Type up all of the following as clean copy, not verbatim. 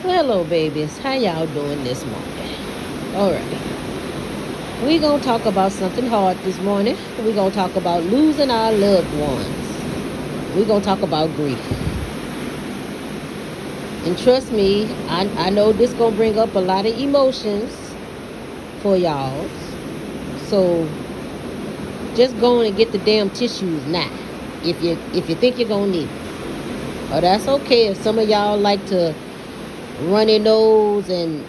Well, hello, babies. How y'all doing this morning? All right. We're going to talk about something hard this morning. We're going to talk about losing our loved ones. We're going to talk about grief. And trust me, I know this going to bring up a lot of emotions for y'all. So just go on and get the damn tissues now. If you think you're going to need it. Or that's okay if some of y'all like to run your nose and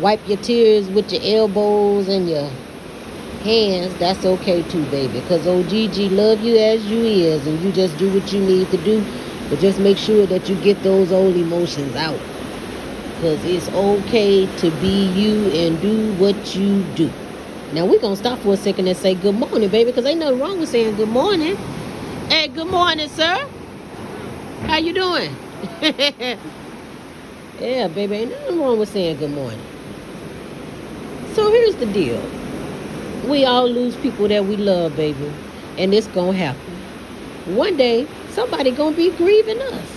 wipe your tears with your elbows and your hands. That's okay too, baby, because OGG love you as you is, and you just do what you need to do, but just make sure that you get those old emotions out, because it's okay to be you and do what you do. Now we're gonna stop for a second and say good morning, baby, because ain't nothing wrong with saying good morning. Hey, good morning, sir. How you doing? Yeah, baby, ain't nothing wrong with saying good morning. So here's the deal. We all lose people that we love, baby. And it's gonna happen. One day, somebody gonna be grieving us.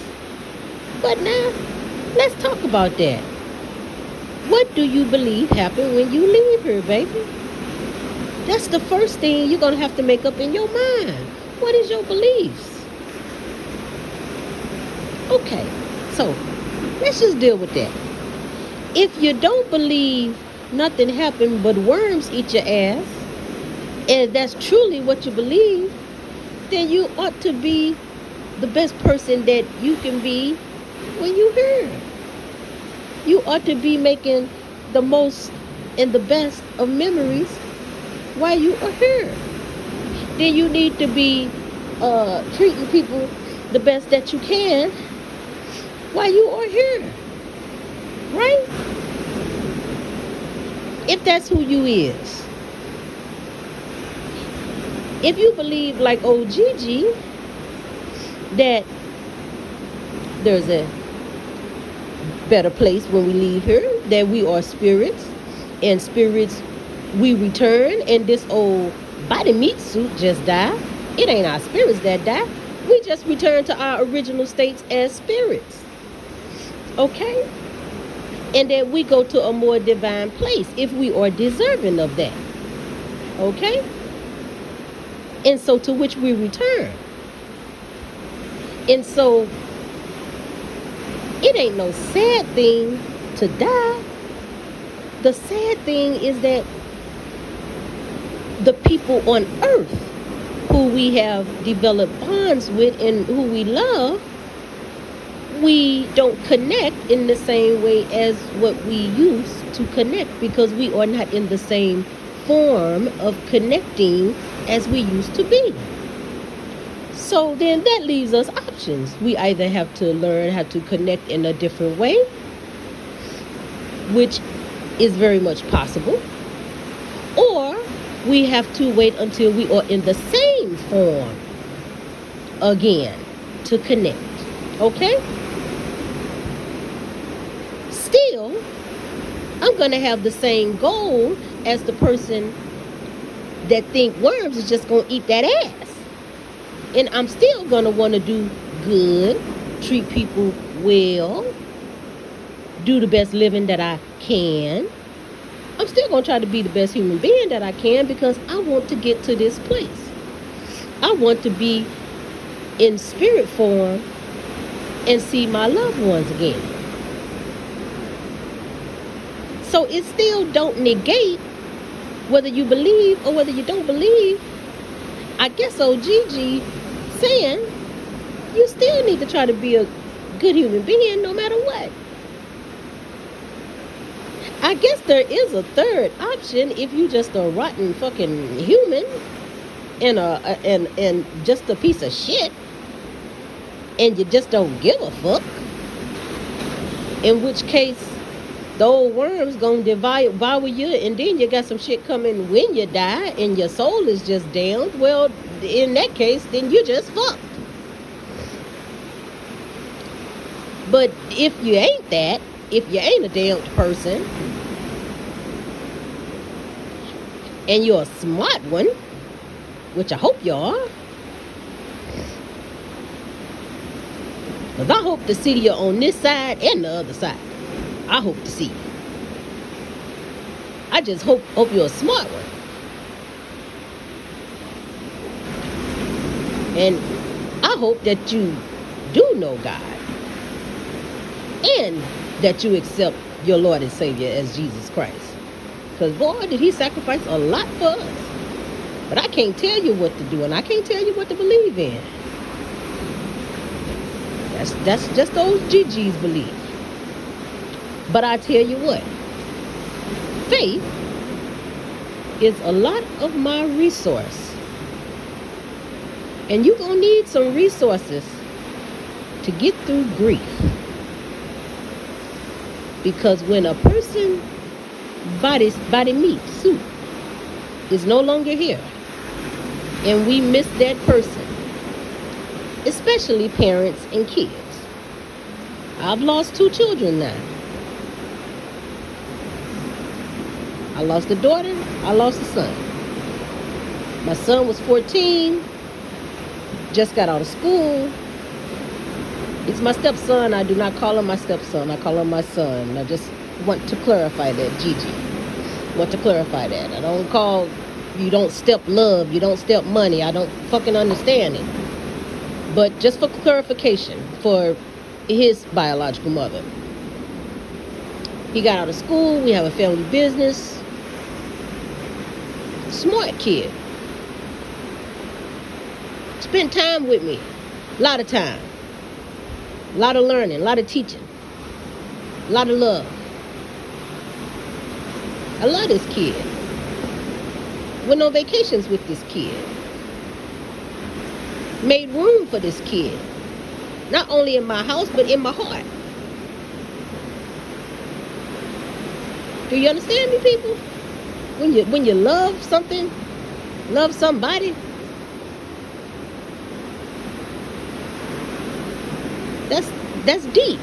But now, let's talk about that. What do you believe happened when you leave here, baby? That's the first thing you're gonna have to make up in your mind. What is your beliefs? Okay, so let's just deal with that. If you don't believe nothing happened but worms eat your ass, and that's truly what you believe, then you ought to be the best person that you can be when you're here. You ought to be making the most and the best of memories while you are here. Then you need to be treating people the best that you can while you are here. Right? If that's who you is. If you believe like OGG that there's a better place when we leave here, that we are spirits, and spirits we return, and this old body meat suit just die. It ain't our spirits that die. We just return to our original states as spirits. Okay? And that we go to a more divine place if we are deserving of that. Okay? And so to which we return. And so it ain't no sad thing to die. The sad thing is that the people on earth who we have developed bonds with and who we love, we don't connect in the same way as what we used to connect, because we are not in the same form of connecting as we used to be. So then that leaves us options. We either have to learn how to connect in a different way, which is very much possible, or we have to wait until we are in the same form again to connect. Okay? Still, I'm going to have the same goal as the person that think worms is just going to eat that ass. And I'm still going to want to do good, treat people well, do the best living that I can. I'm still going to try to be the best human being that I can, because I want to get to this place. I want to be in spirit form and see my loved ones again. So it still don't negate whether you believe or whether you don't believe. I guess OGG saying you still need to try to be a good human being no matter what. I guess there is a third option if you just a rotten fucking human and just a piece of shit, and you just don't give a fuck. In which case, the old worm's gonna devour you, and then you got some shit coming when you die, and your soul is just damned. Well, in that case, then you just fucked. But if you ain't that, if you ain't a damned person, and you're a smart one, which I hope you are, Because I hope to see you on this side and the other side. I hope to see you. I just hope you're a smart one. And I hope that you do know God. And that you accept your Lord and Savior as Jesus Christ. Because boy, did he sacrifice a lot for us. But I can't tell you what to do, and I can't tell you what to believe in. That's just those GG's belief. But I tell you what, faith is a lot of my resource. And you're going to need some resources to get through grief. Because when a person body meat, suit, is no longer here, and we miss that person, especially parents and kids. I've lost 2 children now. I lost a daughter, I lost a son. My son was 14, just got out of school. He's my stepson. I do not call him my stepson, I call him my son. I just want to clarify that, Gigi. Want to clarify that. I don't call, you don't step love, you don't step money. I don't fucking understand it. But just for clarification, for his biological mother. He got out of school, we have a family business. Smart kid. Spent time with me. A lot of time. A lot of learning, a lot of teaching. A lot of love. I love this kid. Went on vacations with this kid. Made room for this kid. Not only in my house, but in my heart. Do you understand me, people? When you love something, love somebody, that's deep.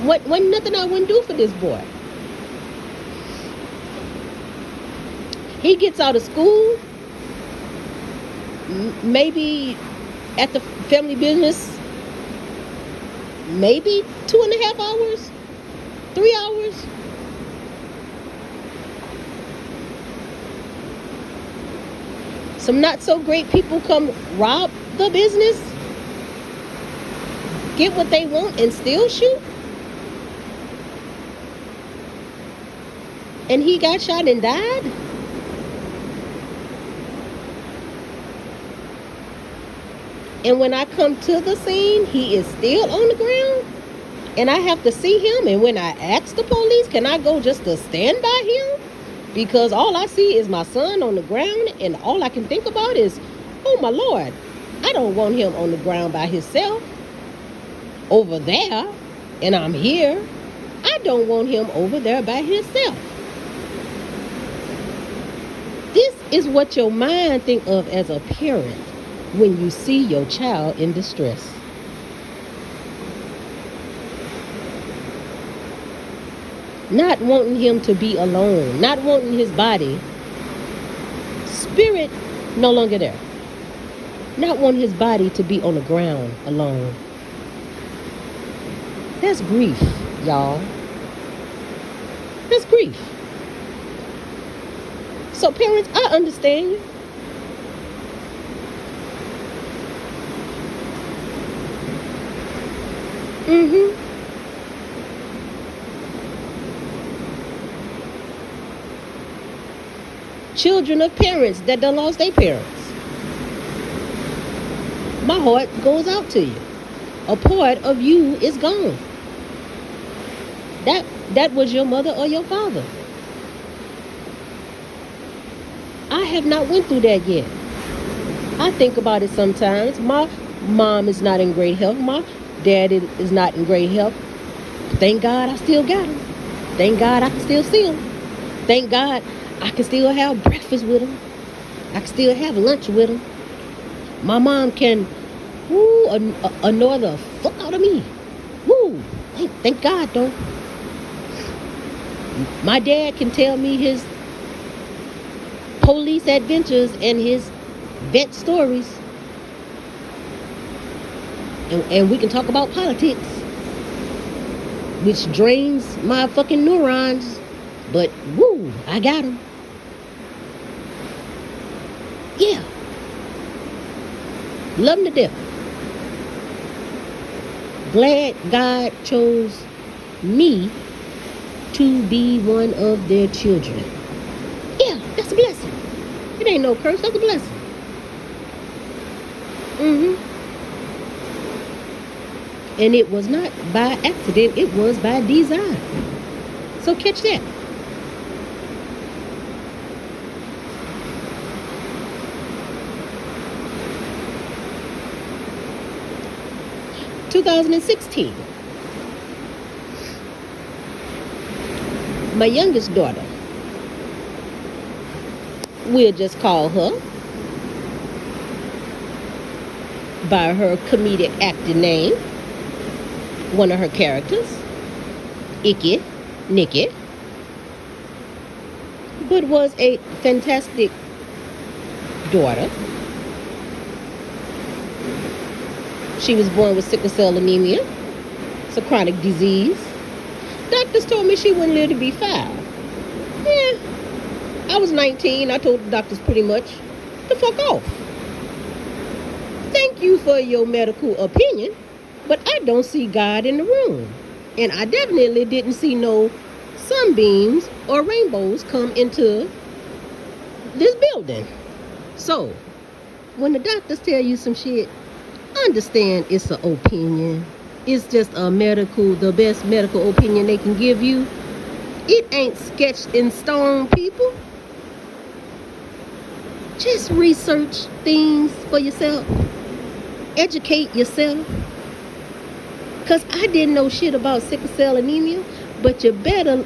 Wasn't nothing I wouldn't do for this boy. He gets out of school, maybe at the family business, maybe 2.5 hours, 3 hours. Some not so great people come rob the business, get what they want, and still shoot. And he got shot and died. And when I come to the scene, he is still on the ground. And I have to see him. And when I ask the police, can I go just to stand by him? Because all I see is my son on the ground. And all I can think about is, oh my Lord, I don't want him on the ground by himself over there. And I'm here. I don't want him over there by himself. This is what your mind think of as a parent when you see your child in distress. Not wanting him to be alone. Not wanting his body. Spirit no longer there. Not wanting his body to be on the ground alone. That's grief, y'all. That's grief. So parents, I understand you. Children of parents that done lost their parents. My heart goes out to you. A part of you is gone. That was your mother or your father. I have not went through that yet. I think about it sometimes. My mom is not in great health. My dad is not in great health. Thank God I still got him. Thank God I can still see him. Thank God I can still have breakfast with him. I can still have lunch with him. My mom can annoy the fuck out of me. Woo! Thank God though. My dad can tell me his police adventures and his vet stories. And we can talk about politics, which drains my fucking neurons. But woo, I got them. Yeah, love them to death. Glad God chose me to be one of their children. Yeah, that's a blessing. It ain't no curse, that's a blessing. And it was not by accident, it was by design. So catch that. (2016). My youngest daughter, we'll just call her by her comedic acting name, one of her characters, Icky Nicky, but was a fantastic daughter. She was born with sickle cell anemia. It's a chronic disease. Doctors told me she wouldn't live to be 5. Yeah, I was 19. I told the doctors pretty much to fuck off. Thank you for your medical opinion, but I don't see God in the room. And I definitely didn't see no sunbeams or rainbows come into this building. So, when the doctors tell you some shit, understand it's an opinion. It's just the best medical opinion they can give you. It ain't sketched in stone, people. Just research things for yourself. Educate yourself. Because I didn't know shit about sickle cell anemia, but you better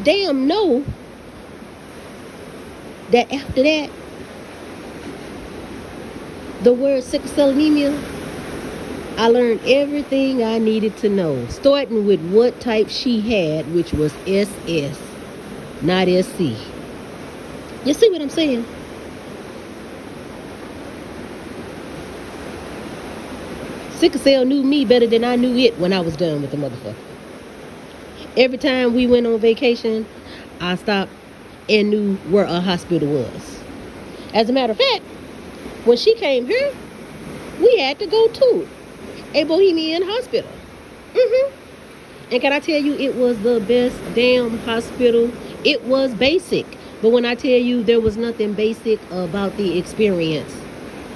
damn know that after that, the word sickle cell anemia, I learned everything I needed to know, starting with what type she had, which was SS, not SC. You see what I'm saying? Sickle cell knew me better than I knew it when I was done with the motherfucker. Every time we went on vacation, I stopped and knew where a hospital was. As a matter of fact, when she came here, we had to go to a Bohemian hospital. And can I tell you, it was the best damn hospital. It was basic. But when I tell you there was nothing basic about the experience,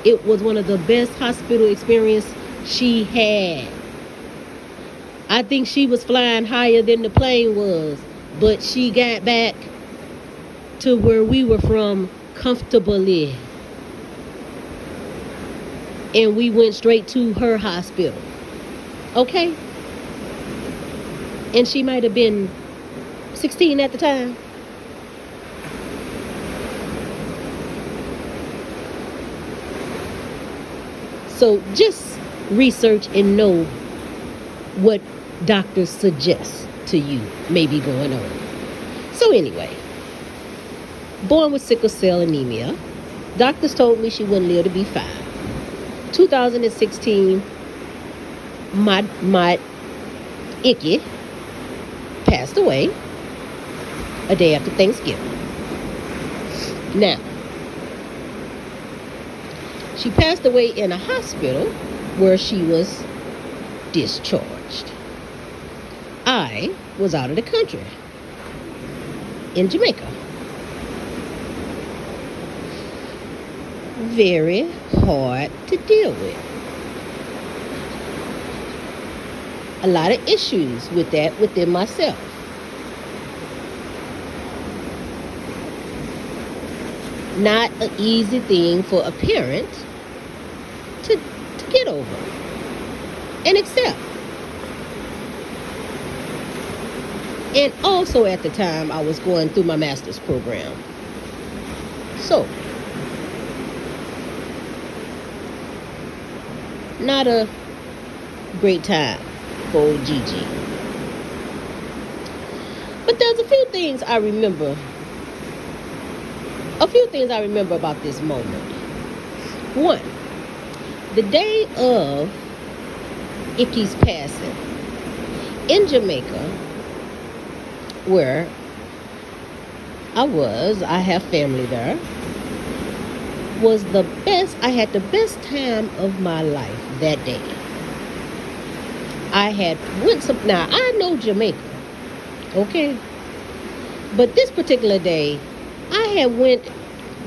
it was one of the best hospital experiences she had. I think she was flying higher than the plane was, but she got back to where we were from comfortably. And we went straight to her hospital. Okay? And she might have been 16 at the time. So just research and know what doctors suggest to you may be going on. So anyway, born with sickle cell anemia. Doctors told me she wouldn't live to be 5. 2016, my Icky passed away a day after Thanksgiving. Now, she passed away in a hospital where she was discharged. I was out of the country in Jamaica. Very hard to deal with. A lot of issues with that within myself. Not an easy thing for a parent to get over and accept. And also at the time, I was going through my master's program. So, not a great time for old Gigi. But there's a few things I remember. About this moment. One, the day of Icky's passing in Jamaica, where I have family there, was the best. I had the best time of my life that day. I had went some. Now I know Jamaica, okay, but this particular day, I had went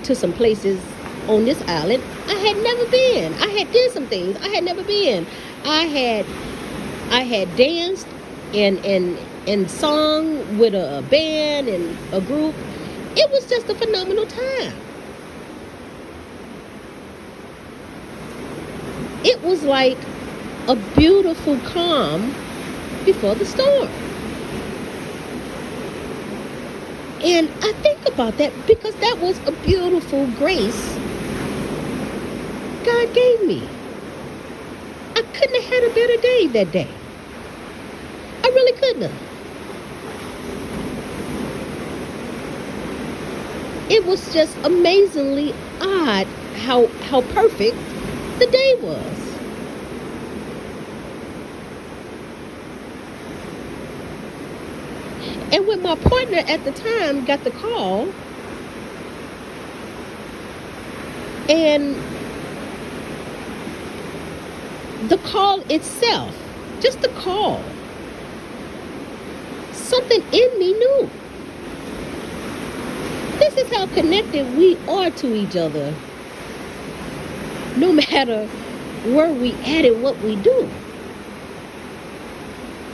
to some places on this island I had never been. I had did some things I had never been. I had danced and sung with a band and a group. It was just a phenomenal time. It was like a beautiful calm before the storm. And I think about that because that was a beautiful grace God gave me. I couldn't have had a better day that day. I really couldn't have. It was just amazingly odd how perfect the day was. And when my partner at the time got the call, and the call itself, just the call, something in me knew. This is how connected we are to each other, no matter where we at and what we do.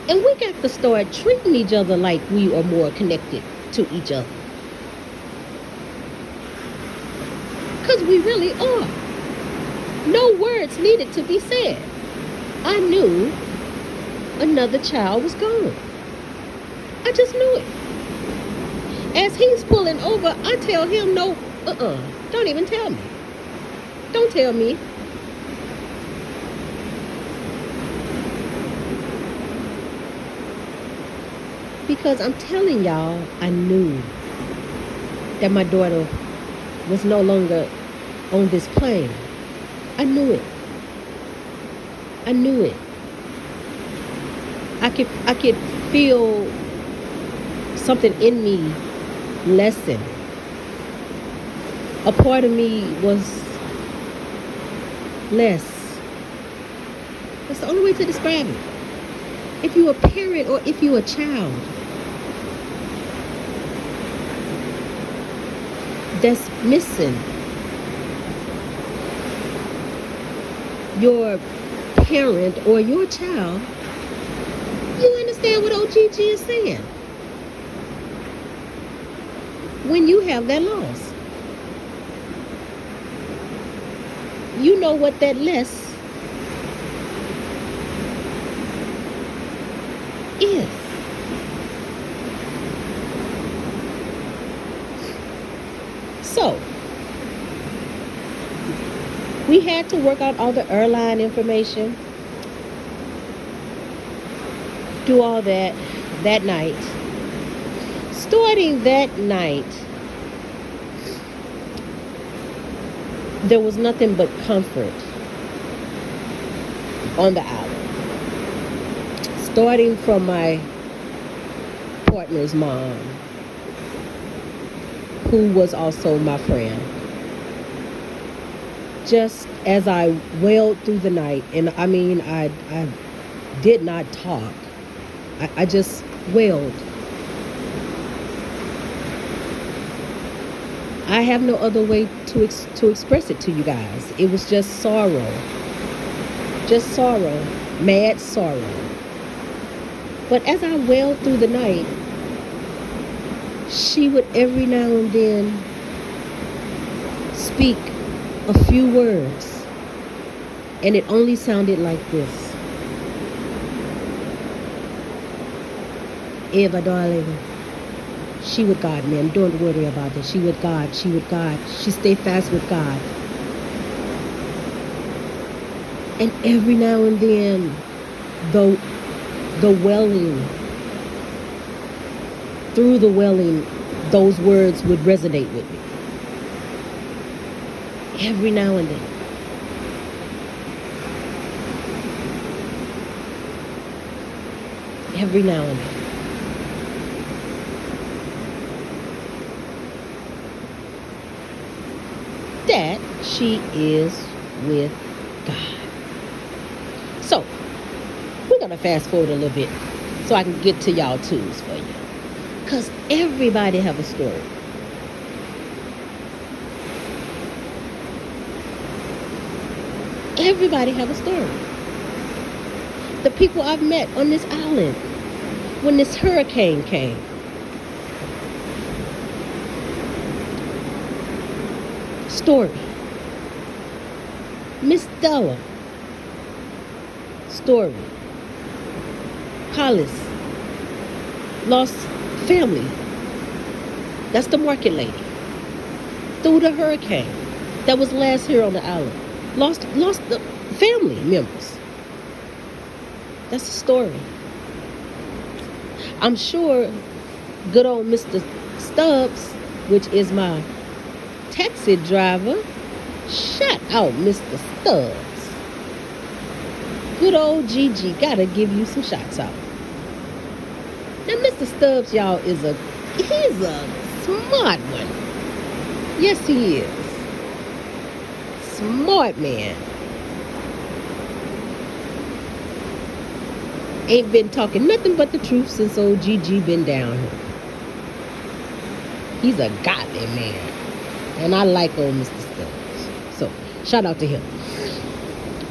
And we got to start treating each other like we are more connected to each other. Because we really are. No words needed to be said. I knew another child was gone. I just knew it. As he's pulling over, I tell him, no, don't even tell me. Don't tell me. Because I'm telling y'all, I knew that my daughter was no longer on this plane. I knew it. I knew it. I could feel something in me lessen. A part of me was less. That's the only way to describe it. If you're a parent or if you're a child that's missing your parent or your child, you understand what OGG is saying. When you have that loss, you know what that less is. So, we had to work out all the airline information, do all that night. Starting that night, there was nothing but comfort on the island. Starting from my partner's mom, who was also my friend. Just as I wailed through the night, and I mean, I did not talk. I just wailed. I have no other way to express it to you guys. It was just sorrow. Just sorrow. Mad sorrow. But as I wailed through the night, she would every now and then speak a few words, and it only sounded like this. Eva, darling, she would guard me, and don't worry about it. She would guard. She stay fast with God. And every now and then, the welling, through the welling, those words would resonate with me. Every now and then. every now and then. That she is with God. So, we're going to fast forward a little bit so I can get to y'all twos for you. Because everybody have a story. Everybody have a story. The people I've met on this island when this hurricane came. Story. Miss Della. Story. Hollis. Lost family. That's the market lady. Through the hurricane. That was last here on the island. Lost the family members. That's the story. I'm sure good old Mr. Stubbs, which is my taxi driver, shout out Mr. Stubbs. Good old Gigi, gotta give you some shots out. Now Mr. Stubbs, y'all, he's a smart one. Yes, he is. Smart man. Ain't been talking nothing but the truth since old Gigi been down here. He's a godly man. And I like old Mr. Stubbs. So, shout out to him.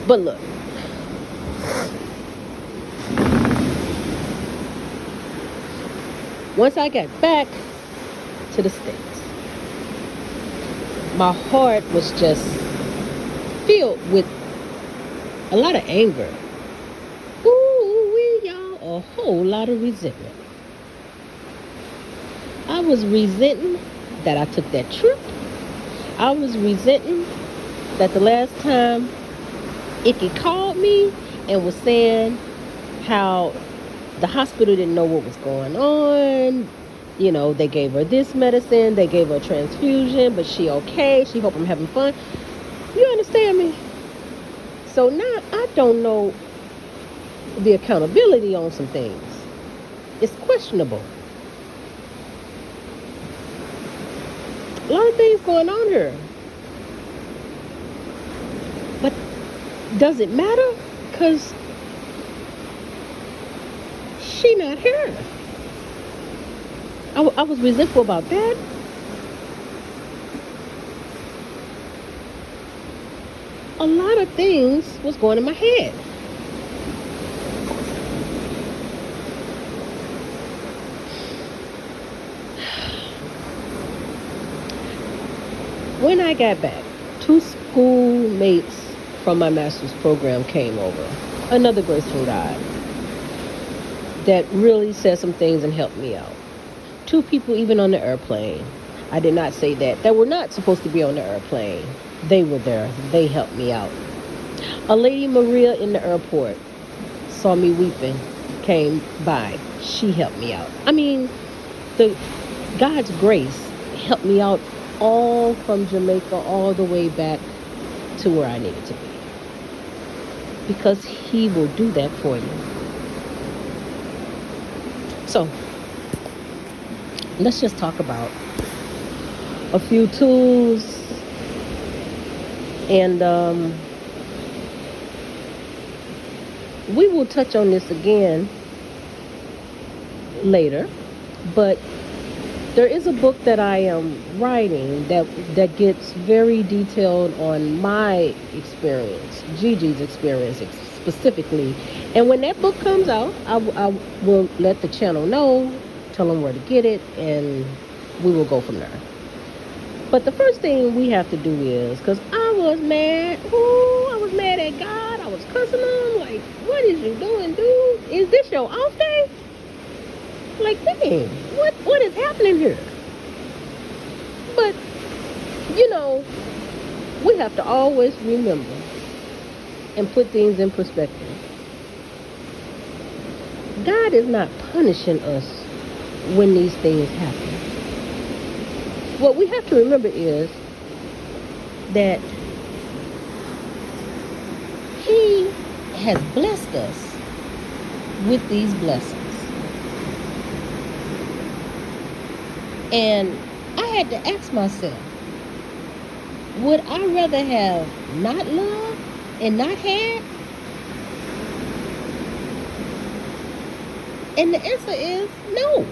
But look. Once I got back to the States, my heart was just filled with a lot of anger. A whole lot of resentment. I was resenting that I took that trip. I was resenting that the last time Icky called me and was saying how the hospital didn't know what was going on. You know, they gave her this medicine, they gave her a transfusion, but she okay. She hope I'm having fun. You understand me? So now I don't know the accountability on some things. It's questionable. A lot of things going on here. But does it matter? Because she not here. I was resentful about that. A lot of things was going in my head. When I got back, 2 schoolmates from my master's program came over. Another graceful God that really said some things and helped me out. 2 people even on the airplane. I did not say that were not supposed to be on the airplane. They were there. They helped me out. A lady, Maria, in the airport saw me weeping, came by. She helped me out. I mean, God's grace helped me out all from Jamaica all the way back to where I needed to be. Because he will do that for you. So, let's just talk about a few tools and we will touch on this again later, but there is a book that I am writing that gets very detailed on my experience, Gigi's experience specifically. And when that book comes out, I will let the channel know, tell them where to get it, and we will go from there. But the first thing we have to do is, because I was mad, I was mad at God, I was cussing him, like, what is you doing, dude? Is this your off day? Like, dang, what is happening here? But, you know, we have to always remember and put things in perspective. God is not punishing us when these things happen. What we have to remember is that He has blessed us with these blessings. And I had to ask myself, would I rather have not loved and not had? And the answer is no.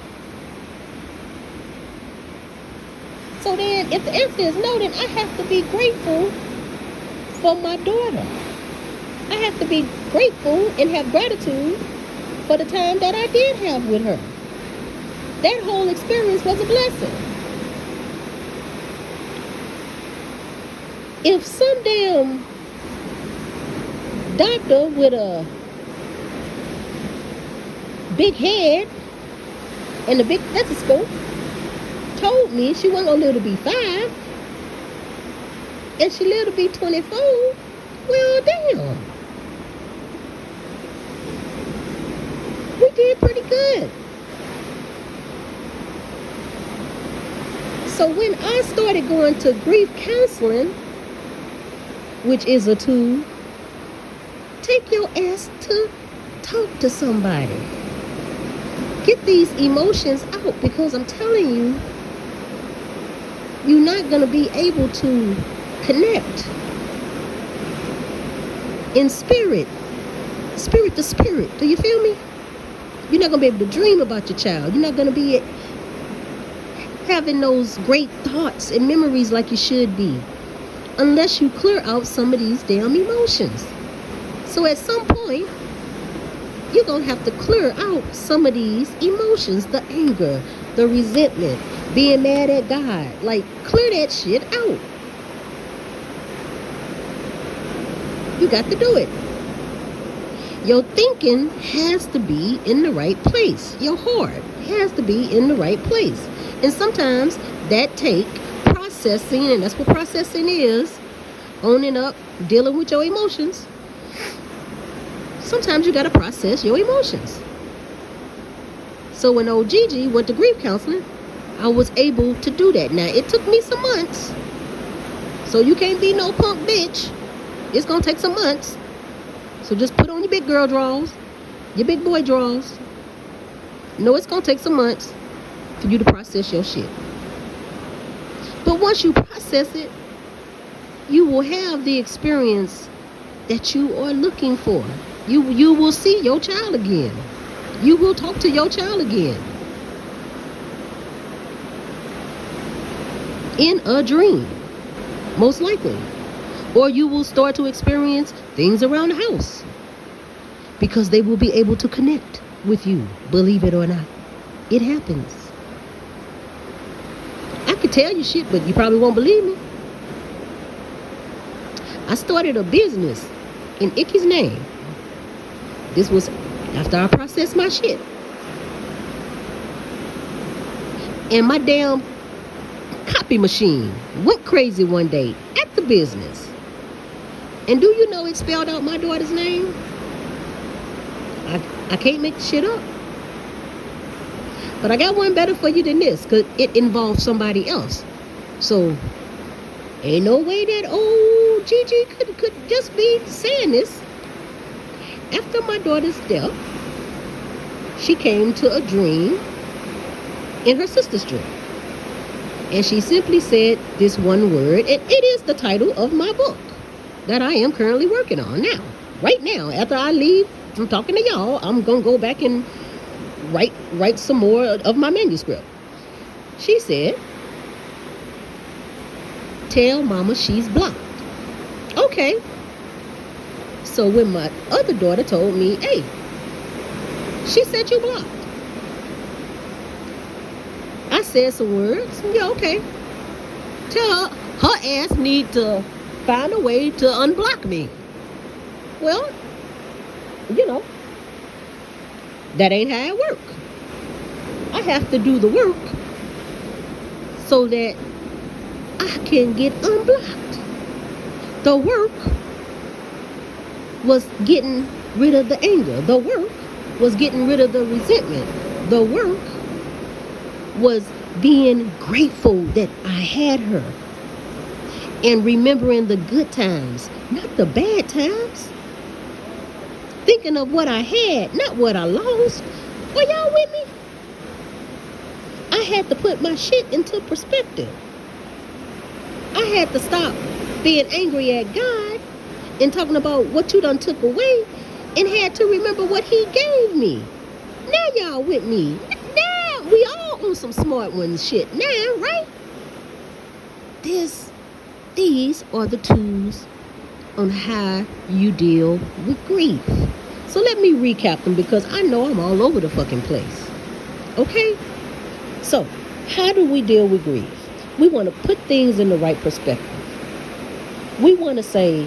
So then, if the answer is no, then I have to be grateful for my daughter. I have to be grateful and have gratitude for the time that I did have with her. That whole experience was a blessing. If some damn doctor with a big head and a big stethoscope told me she wasn't gonna live to be 5 and she lived to be 24, well, damn, we did pretty good. So when I started going to grief counseling, which is a tool, take your ass to talk to somebody. Get these emotions out, because I'm telling you, you're not going to be able to connect in spirit to spirit. Do you feel me? You're not going to be able to dream about your child. You're not going to be having those great thoughts and memories like you should be, unless you clear out some of these damn emotions. So at some point, you're going to have to clear out some of these emotions, the anger, the resentment, being mad at God. Like, clear that shit out. You got to do it. Your thinking has to be in the right place. Your heart has to be in the right place. And sometimes that take processing, and that's what processing is, owning up, dealing with your emotions. Sometimes you got to process your emotions. So when old Gigi went to grief counseling, I was able to do that. Now, it took me some months. So you can't be no punk bitch. It's going to take some months. So just put on your big girl drawers, your big boy drawers. No, it's going to take some months for you to process your shit. But once you process it, you will have the experience that you are looking for. You will see your child again. You will talk to your child again. In a dream, most likely. Or you will start to experience things around the house, because they will be able to connect with you, believe it or not. It happens. I could tell you shit, but you probably won't believe me. I started a business in Icky's name. This was after I processed my shit. And my damn copy machine went crazy one day at the business. And do you know it spelled out my daughter's name? I can't make the shit up. But I got one better for you than this, because it involves somebody else. So ain't no way that old Gigi could just be saying this. After my daughter's death, she came to a dream in her sister's dream. And she simply said this one word, and it is the title of my book that I am currently working on now. Right now, after I leave from talking to y'all, I'm going to go back and write some more of my manuscript. She said, "Tell mama she's blocked." Okay. So when my other daughter told me, "Hey, she said you blocked," I said some words. Yeah, okay. Tell her ass need to find a way to unblock me. Well, you know, that ain't how it works. I have to do the work so that I can get unblocked. The work was getting rid of the anger. The work was getting rid of the resentment. The work was being grateful that I had her and remembering the good times, not the bad times. Thinking of what I had, not what I lost. Are y'all with me? I had to put my shit into perspective. I had to stop being angry at God and talking about what you done took away, and had to remember what he gave me. Now y'all with me. Now we all on some smart ones shit now, right? These are the tools on how you deal with grief. So let me recap them, because I know I'm all over the fucking place. Okay? So, how do we deal with grief? We want to put things in the right perspective. We want to say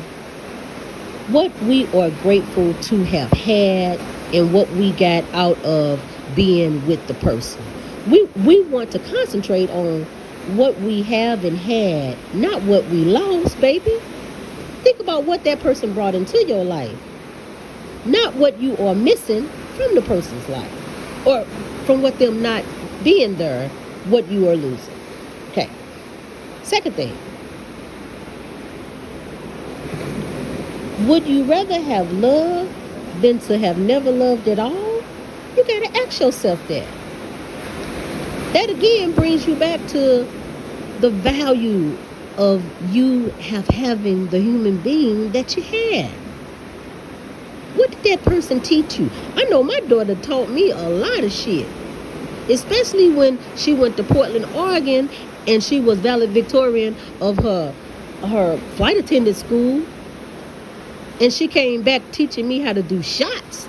what we are grateful to have had and what we got out of being with the person. We want to concentrate on what we have and had, not what we lost, baby. Think about what that person brought into your life, not what you are missing from the person's life, or from what them not being there, what you are losing. Okay. Second thing, would you rather have loved than to have never loved at all? You gotta ask yourself that. That again brings you back to the value of you having the human being that you had. What did that person teach you? I know my daughter taught me a lot of shit, especially when she went to Portland, Oregon, and she was valedictorian of her flight attendant school, and she came back teaching me how to do shots.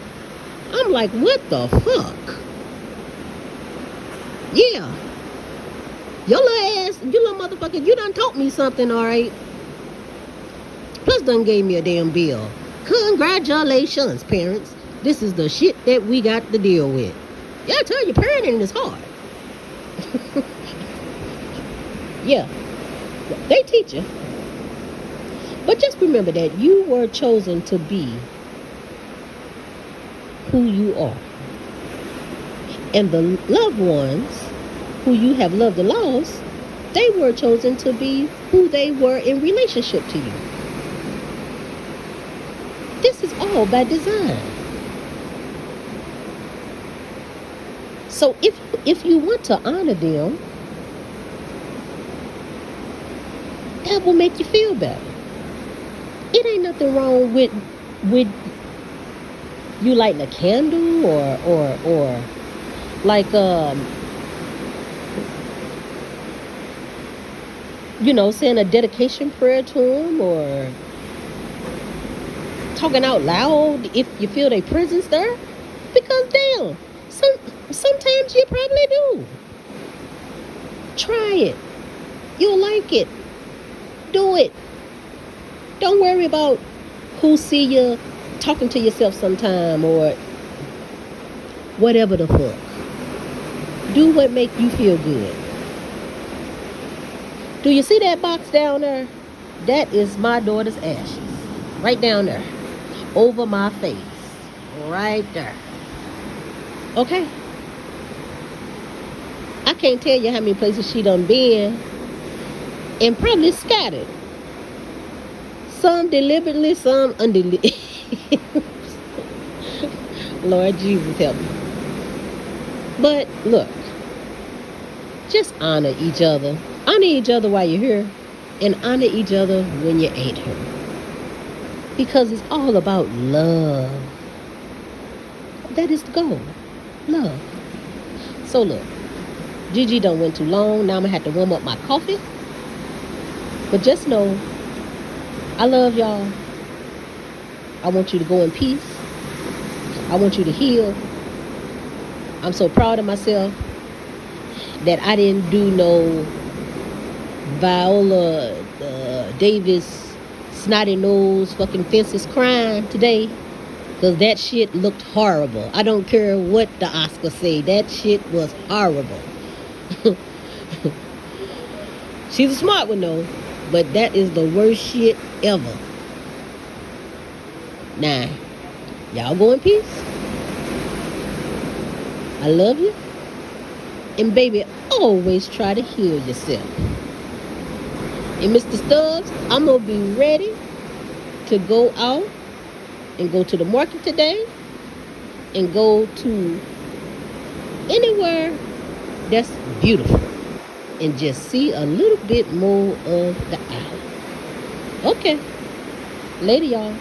I'm like, what the fuck? Yeah. Your little ass, you little motherfucker, you done taught me something, alright? Plus done gave me a damn bill. Congratulations, parents. This is the shit that we got to deal with. Yeah, I tell you, parenting is hard. Yeah. They teach you. But just remember that you were chosen to be who you are. And the loved ones who you have loved and lost, they were chosen to be who they were in relationship to you. This is all by design. So if you want to honor them, that will make you feel better. It ain't nothing wrong with you lighting a candle or like saying a dedication prayer to them, or talking out loud if you feel their presence there. Because damn, sometimes you probably do. Try it. You'll like it. Do it. Don't worry about who see you talking to yourself sometime or whatever the fuck. Do what make you feel good. Do you see that box down there? That is my daughter's ashes. Right down there. Over my face. Right there. Okay? I can't tell you how many places she done been. And probably scattered. Some deliberately, some undeliberately. Lord Jesus help me. But look. Just honor each other. Honor each other while you're here, and honor each other when you ain't here. Because it's all about love. That is the goal. Love. So look, Gigi done went too long. Now I'm going to have to warm up my coffee. But just know, I love y'all. I want you to go in peace. I want you to heal. I'm so proud of myself that I didn't do no Viola Davis snotty nose fucking fences crying today, because that shit looked horrible. I don't care what the Oscars say, that shit was horrible. She's a smart one though, but that is the worst shit ever. Nah, y'all go in peace. I love you. And baby, always try to heal yourself. And Mr. Stubbs, I'm going to be ready to go out and go to the market today and go to anywhere That's beautiful. And just see a little bit more of the island. Okay. Later, y'all.